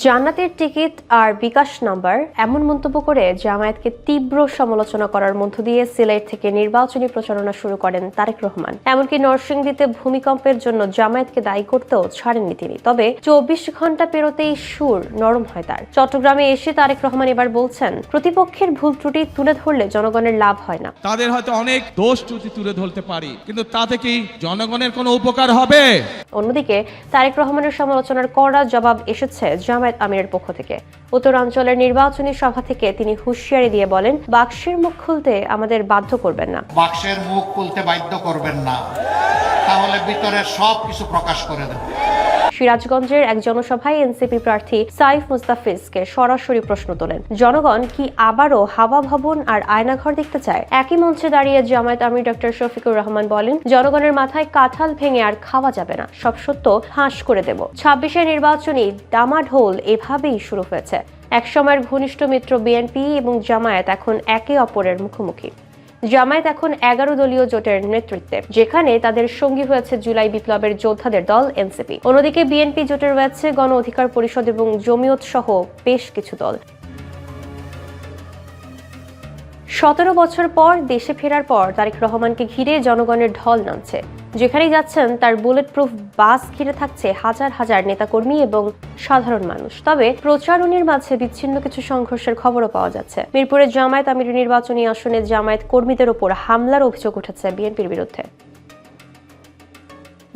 জান্নাতের টিকিট আর বিকাশ নাম্বার এমন মন্তব্য করে জামায়াতকে তীব্র সমালোচনা করার মধ্য দিয়ে সিলেট থেকে নির্বাচনী প্রচারণা শুরু করেন তারেক রহমান। এমনকি নরসিংদীতে ভূমিকম্পের জন্য জামায়াতকে দায়ী করতেও ছাড়েননি তিনি। তবে 24 ঘন্টা পেরোতেই সুর নরম হয় তার। চট্টগ্রামে এসে তারেক রহমান এবার বলছেন, প্রতিপক্ষের ভুল ত্রুটি তুলে ধরলে জনগণের লাভ হয় না। তাদের হয়তো অনেক দোষ ত্রুটি তুলে ধরতে পারি, কিন্তু তাতে কি জনগণের কোনো উপকার হবে? অন্যদিকে তারেক রহমানের সমালোচনার কড়া জবাব এসেছে জামায়াত আমিরের পক্ষ থেকে। উত্তরাঞ্চলের নির্বাচনী সভা থেকে তিনি হুঁশিয়ারি দিয়ে বলেন, বাক্সের মুখ খুলতে আমাদের বাধ্য করবেন না। বাক্সের মুখ খুলতে বাধ্য করবেন না, তাহলে ভিতরের সব কিছু প্রকাশ করে দেব। সিরাজগঞ্জের এক জনসভায় এনসিপি প্রার্থী সাইফ মুস্তাফিজকে সরাসরি প্রশ্ন তোলেন, জনগণ কি আবারও হাওয়া ভবন আর আয়নাঘর দেখতে চায়? একই মঞ্চে দাঁড়িয়ে জামায়াত আমির ডক্টর শফিকুর রহমান বলেন, জনগণের মাথায় কাঁঠাল ভেঙে আর খাওয়া যাবে না, সব সত্য ফাঁস করে দেব। 26-এর নির্বাচনী ডামাঢোল এভাবেই শুরু হয়েছে। একসময়ের ঘনিষ্ঠ মিত্র বিএনপি এবং জামায়াত এখন একে অপরের মুখোমুখি। জামায়াত এখন 11 দলীয় জোটের নেতৃত্বে, যেখানে তাদের সঙ্গী হয়েছে জুলাই বিপ্লবের যোদ্ধাদের দল এনসিপি। অন্যদিকে বিএনপি জোটের রয়েছে গণ অধিকার পরিষদ এবং জমিয়ত সহ বেশ কিছু দল। 17 বছর পর দেশে ফেরার পর তারেক রহমানকে ঘিরে জনগণের ঢল নামছে। যেখানেই যাচ্ছেন তার বুলেট প্রুফ বাস ঘিরে থাকছে হাজার হাজার নেতাকর্মী এবং সাধারণ মানুষ। তবে প্রচারণের মাঝে বিচ্ছিন্ন কিছু সংঘর্ষের খবরও পাওয়া যাচ্ছে। মিরপুরের জামায়াত আমির নির্বাচনী আসনে জামায়াত কর্মীদের ওপর হামলার অভিযোগ উঠেছে বিএনপির বিরুদ্ধে।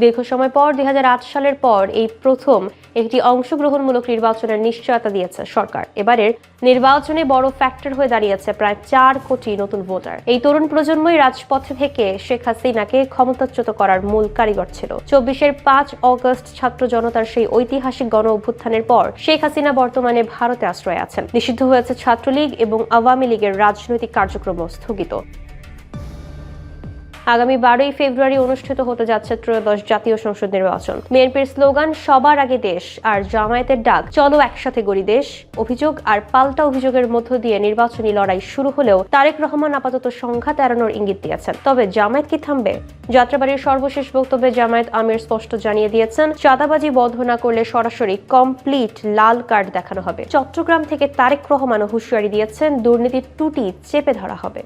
দীর্ঘ সময় পর 2008 সালের পর এই প্রথম একটি অংশগ্রহণমূলক নির্বাচনের নিশ্চয়তা দিয়েছে সরকার। এবারের নির্বাচনে বড় ফ্যাক্টর হয়ে দাঁড়িয়েছে প্রায় 4 কোটি নতুন ভোটার। এই তরুণ প্রজন্মই রাজপথে থেকে শেখ হাসিনাকে ক্ষমতাচ্যুত করার মূল কারিগর ছিল। 24-এর 5 অগস্ট ছাত্র জনতার সেই ঐতিহাসিক গণ অভ্যুত্থানের পর শেখ হাসিনা বর্তমানে ভারতে আশ্রয় আছেন। নিষিদ্ধ হয়েছে ছাত্রলীগ এবং আওয়ামী লীগের রাজনৈতিক কার্যক্রম স্থগিত। আগামী 12 ফেব্রুয়ারি অনুষ্ঠিত হতে যাচ্ছে ত্রয়োদশ জাতীয় সংসদ নির্বাচন। বিএনপির স্লোগান সবার আগে দেশ আর জামায়াতের ডাক চলো একসাথে গড়ি দেশ। অভিযোগ আর পাল্টা অভিযোগের মধ্য দিয়ে নির্বাচনী লড়াই শুরু হলেও তারেক রহমান আপাতত সংঘাত এড়ানোর ইঙ্গিত দিয়েছেন। তবে জামায়াত কি থামবে? যাত্রাবাড়ির সর্বশেষ বক্তব্যে জামায়াত আমির স্পষ্ট জানিয়ে দিয়েছেন, চাঁদাবাজি বন্ধ না করলে সরাসরি কমপ্লিট লাল কার্ড দেখানো হবে। চট্টগ্রাম থেকে তারেক রহমানও হুঁশিয়ারি দিয়েছেন, দুর্নীতির টুটি চেপে ধরা হবে।